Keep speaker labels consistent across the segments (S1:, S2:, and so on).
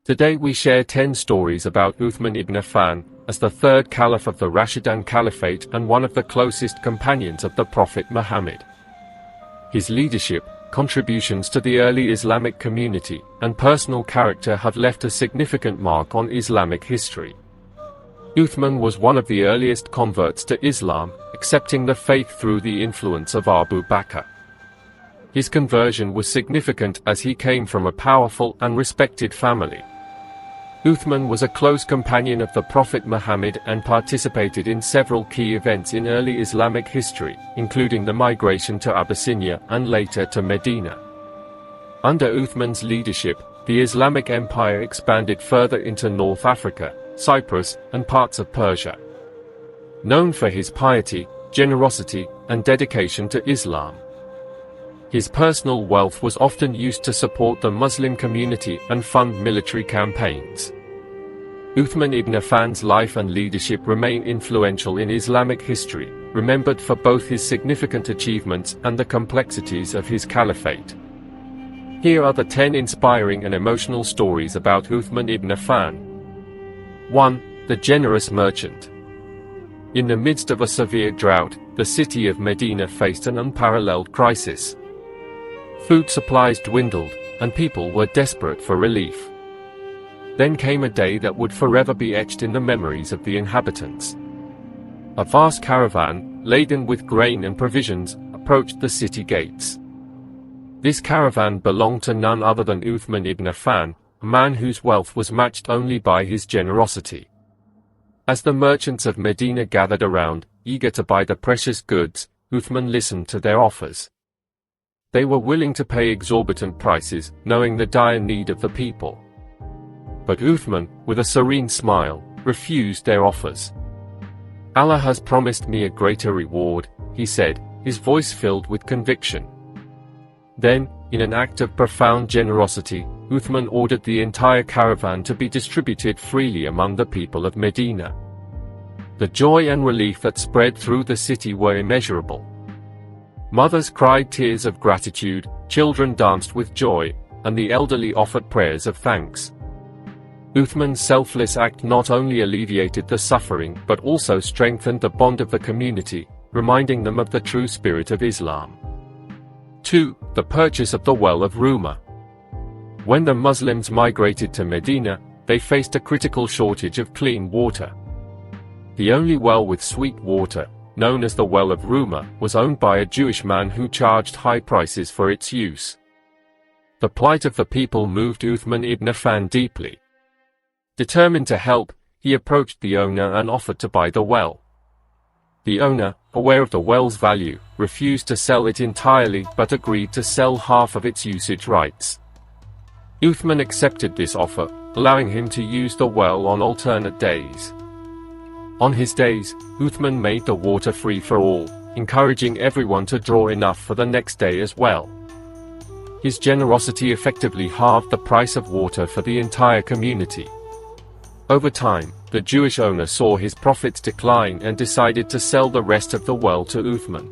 S1: Today we share 10 stories about Uthman ibn Affan, as the third Caliph of the Rashidun Caliphate and one of the closest companions of the Prophet Muhammad. His leadership, contributions to the early Islamic community, and personal character have left a significant mark on Islamic history. Uthman was one of the earliest converts to Islam, accepting the faith through the influence of Abu Bakr. His conversion was significant as he came from a powerful and respected family. Uthman was a close companion of the Prophet Muhammad and participated in several key events in early Islamic history, including the migration to Abyssinia and later to Medina. Under Uthman's leadership, the Islamic Empire expanded further into North Africa, Cyprus, and parts of Persia. Known for his piety, generosity, and dedication to Islam, his personal wealth was often used to support the Muslim community and fund military campaigns. Uthman ibn Affan's life and leadership remain influential in Islamic history, remembered for both his significant achievements and the complexities of his caliphate. Here are the 10 inspiring and emotional stories about Uthman ibn Affan. 1. The generous merchant. In the midst of a severe drought, the city of Medina faced an unparalleled crisis. Food supplies dwindled, and people were desperate for relief. Then came a day that would forever be etched in the memories of the inhabitants. A vast caravan, laden with grain and provisions, approached the city gates. This caravan belonged to none other than Uthman ibn Affan, a man whose wealth was matched only by his generosity. As the merchants of Medina gathered around, eager to buy the precious goods, Uthman listened to their offers. They were willing to pay exorbitant prices, knowing the dire need of the people. But Uthman, with a serene smile, refused their offers. "Allah has promised me a greater reward," he said, his voice filled with conviction. Then, in an act of profound generosity, Uthman ordered the entire caravan to be distributed freely among the people of Medina. The joy and relief that spread through the city were immeasurable. Mothers cried tears of gratitude, children danced with joy, and the elderly offered prayers of thanks. Uthman's selfless act not only alleviated the suffering but also strengthened the bond of the community, reminding them of the true spirit of Islam. 2. The purchase of the well of Ruma. When the Muslims migrated to Medina, they faced a critical shortage of clean water. The only well with sweet water, known as the Well of Ruma, was owned by a Jewish man who charged high prices for its use. The plight of the people moved Uthman ibn Affan deeply. Determined to help, he approached the owner and offered to buy the well. The owner, aware of the well's value, refused to sell it entirely but agreed to sell half of its usage rights. Uthman accepted this offer, allowing him to use the well on alternate days. On his days, Uthman made the water free for all, encouraging everyone to draw enough for the next day as well. His generosity effectively halved the price of water for the entire community. Over time, the Jewish owner saw his profits decline and decided to sell the rest of the well to Uthman.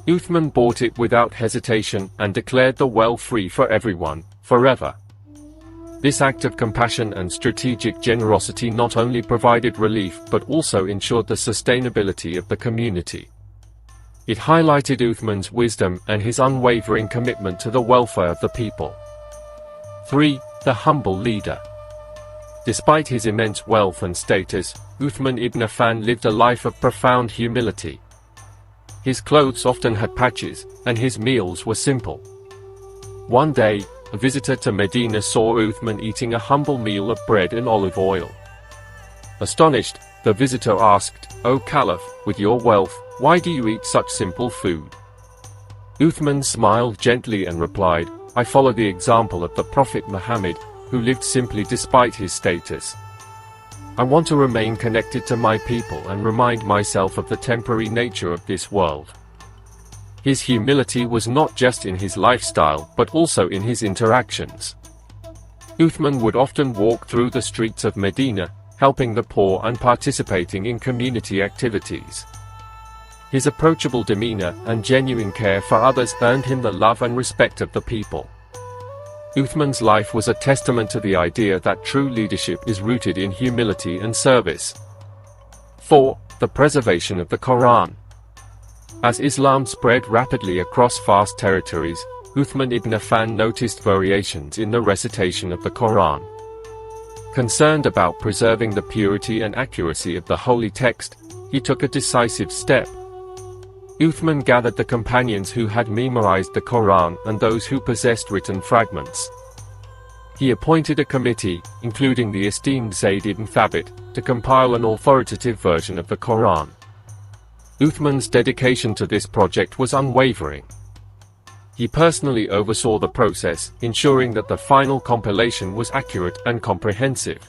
S1: Uthman bought it without hesitation and declared the well free for everyone, forever. This act of compassion and strategic generosity not only provided relief but also ensured the sustainability of the community. It highlighted Uthman's wisdom and his unwavering commitment to the welfare of the people. 3. The humble leader. Despite his immense wealth and status, Uthman ibn Affan lived a life of profound humility. His clothes often had patches, and his meals were simple. One day, a visitor to Medina saw Uthman eating a humble meal of bread and olive oil. Astonished, the visitor asked, "O Caliph, with your wealth, why do you eat such simple food?" Uthman smiled gently and replied, "I follow the example of the Prophet Muhammad, who lived simply despite his status. I want to remain connected to my people and remind myself of the temporary nature of this world." His humility was not just in his lifestyle but also in his interactions. Uthman would often walk through the streets of Medina, helping the poor and participating in community activities. His approachable demeanor and genuine care for others earned him the love and respect of the people. Uthman's life was a testament to the idea that true leadership is rooted in humility and service. 4. The preservation of the Quran. As Islam spread rapidly across vast territories, Uthman ibn Affan noticed variations in the recitation of the Quran. Concerned about preserving the purity and accuracy of the holy text, he took a decisive step. Uthman gathered the companions who had memorized the Quran and those who possessed written fragments. He appointed a committee, including the esteemed Zayd ibn Thabit, to compile an authoritative version of the Quran. Uthman's dedication to this project was unwavering. He personally oversaw the process, ensuring that the final compilation was accurate and comprehensive.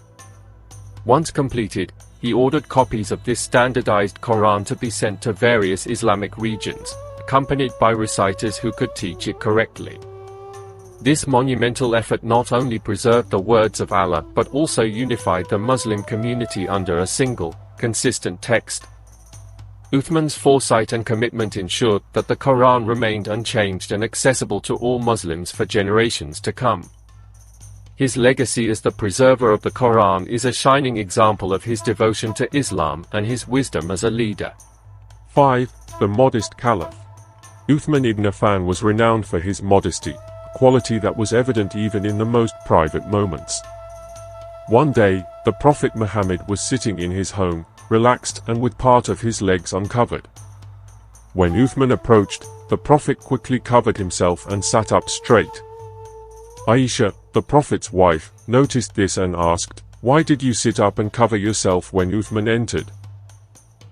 S1: Once completed, he ordered copies of this standardized Quran to be sent to various Islamic regions, accompanied by reciters who could teach it correctly. This monumental effort not only preserved the words of Allah but also unified the Muslim community under a single, consistent text. Uthman's foresight and commitment ensured that the Quran remained unchanged and accessible to all Muslims for generations to come. His legacy as the preserver of the Quran is a shining example of his devotion to Islam and his wisdom as a leader.
S2: 5. The modest Caliph. Uthman ibn Affan was renowned for his modesty, a quality that was evident even in the most private moments. One day, the Prophet Muhammad was sitting in his home, relaxed and with part of his legs uncovered. When Uthman approached, the Prophet quickly covered himself and sat up straight. Aisha, the Prophet's wife, noticed this and asked, "Why did you sit up and cover yourself when Uthman entered?"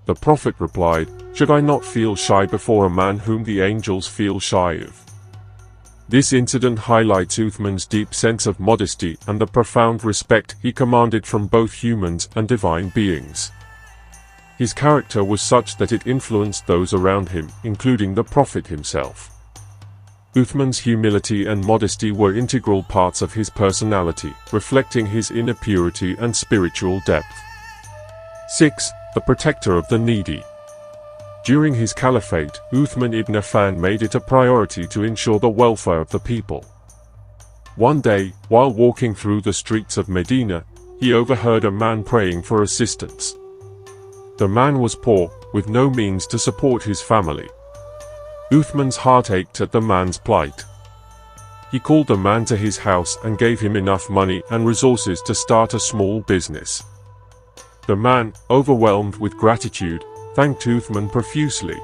S2: The Prophet replied, "Should I not feel shy before a man whom the angels feel shy of?" This incident highlights Uthman's deep sense of modesty and the profound respect he commanded from both humans and divine beings. His character was such that it influenced those around him, including the Prophet himself. Uthman's humility and modesty were integral parts of his personality, reflecting his inner purity and spiritual depth. 6. The protector of the needy. During his caliphate, Uthman ibn Affan made it a priority to ensure the welfare of the people. One day, while walking through the streets of Medina, he overheard a man praying for assistance. The man was poor, with no means to support his family. Uthman's heart ached at the man's plight. He called the man to his house and gave him enough money and resources to start a small business. The man, overwhelmed with gratitude, thanked Uthman profusely.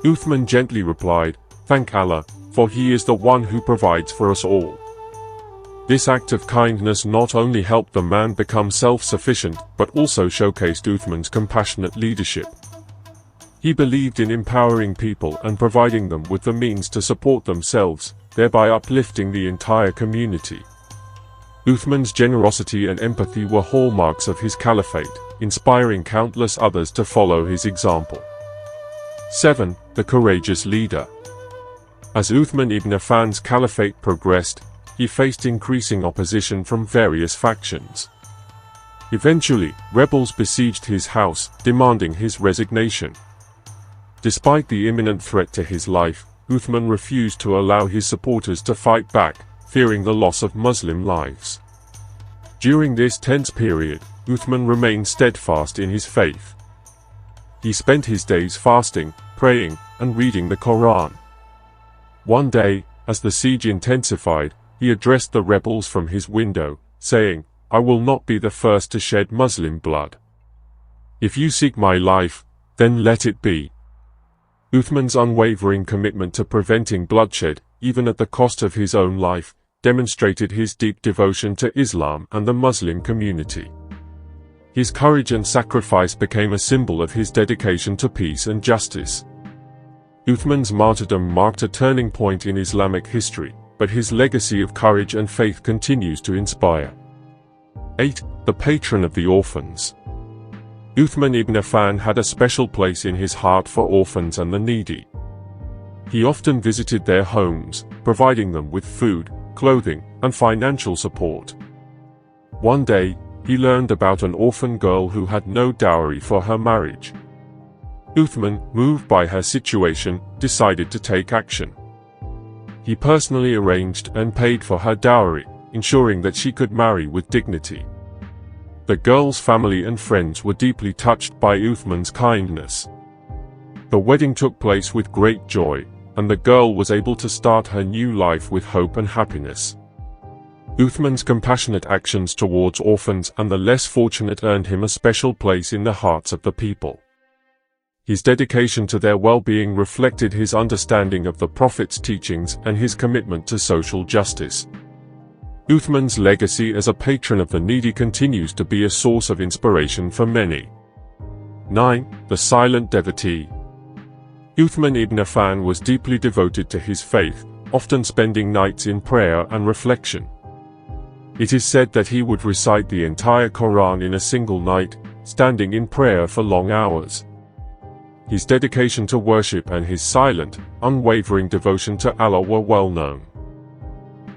S2: Uthman gently replied, "Thank Allah, for He is the one who provides for us all." This act of kindness not only helped the man become self-sufficient, but also showcased Uthman's compassionate leadership. He believed in empowering people and providing them with the means to support themselves, thereby uplifting the entire community. Uthman's generosity and empathy were hallmarks of his caliphate, inspiring countless others to follow his example. 7. The courageous leader. As Uthman ibn Affan's caliphate progressed, he faced increasing opposition from various factions. Eventually, rebels besieged his house, demanding his resignation. Despite the imminent threat to his life, Uthman refused to allow his supporters to fight back, fearing the loss of Muslim lives. During this tense period, Uthman remained steadfast in his faith. He spent his days fasting, praying, and reading the Quran. One day, as the siege intensified, he addressed the rebels from his window, saying, "I will not be the first to shed Muslim blood. If you seek my life, then let it be." Uthman's unwavering commitment to preventing bloodshed, even at the cost of his own life, demonstrated his deep devotion to Islam and the Muslim community. His courage and sacrifice became a symbol of his dedication to peace and justice. Uthman's martyrdom marked a turning point in Islamic history, but his legacy of courage and faith continues to inspire. 8. The patron of the orphans. Uthman ibn Affan had a special place in his heart for orphans and the needy. He often visited their homes, providing them with food, clothing, and financial support. One day, he learned about an orphan girl who had no dowry for her marriage. Uthman, moved by her situation, decided to take action. He personally arranged and paid for her dowry, ensuring that she could marry with dignity. The girl's family and friends were deeply touched by Uthman's kindness. The wedding took place with great joy, and the girl was able to start her new life with hope and happiness. Uthman's compassionate actions towards orphans and the less fortunate earned him a special place in the hearts of the people. His dedication to their well-being reflected his understanding of the Prophet's teachings and his commitment to social justice. Uthman's legacy as a patron of the needy continues to be a source of inspiration for many. 9. The silent devotee. Uthman ibn Affan was deeply devoted to his faith, often spending nights in prayer and reflection. It is said that he would recite the entire Quran in a single night, standing in prayer for long hours. His dedication to worship and his silent, unwavering devotion to Allah were well known.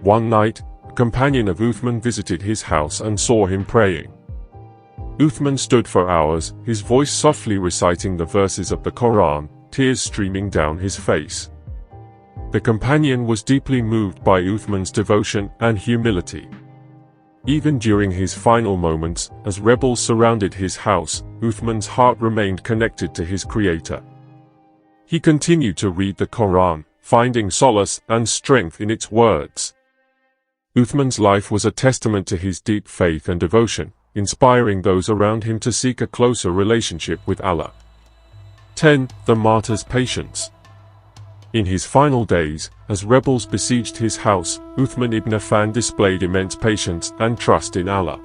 S2: One night, a companion of Uthman visited his house and saw him praying. Uthman stood for hours, his voice softly reciting the verses of the Quran, tears streaming down his face. The companion was deeply moved by Uthman's devotion and humility. Even during his final moments, as rebels surrounded his house, Uthman's heart remained connected to his Creator. He continued to read the Quran, finding solace and strength in its words. Uthman's life was a testament to his deep faith and devotion, inspiring those around him to seek a closer relationship with Allah. 10. The martyr's patience. In his final days, as rebels besieged his house, Uthman ibn Affan displayed immense patience and trust in Allah.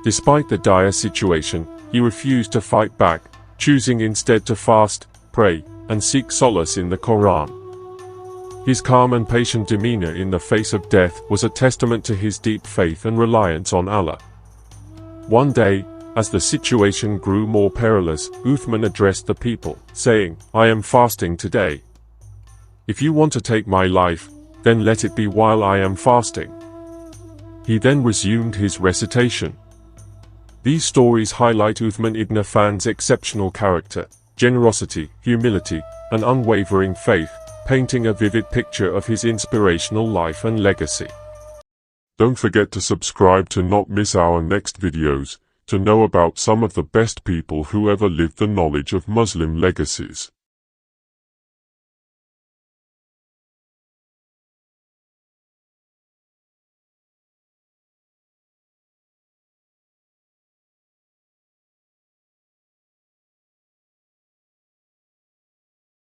S2: Despite the dire situation, he refused to fight back, choosing instead to fast, pray, and seek solace in the Quran. His calm and patient demeanor in the face of death was a testament to his deep faith and reliance on Allah. One day, as the situation grew more perilous, Uthman addressed the people, saying, "I am fasting today. If you want to take my life, then let it be while I am fasting." He then resumed his recitation. These stories highlight Uthman ibn Affan's exceptional character, generosity, humility, and unwavering faith, painting a vivid picture of his inspirational life and legacy.
S3: Don't forget to subscribe to not miss our next videos, to know about some of the best people who ever lived the knowledge of Muslim legacies.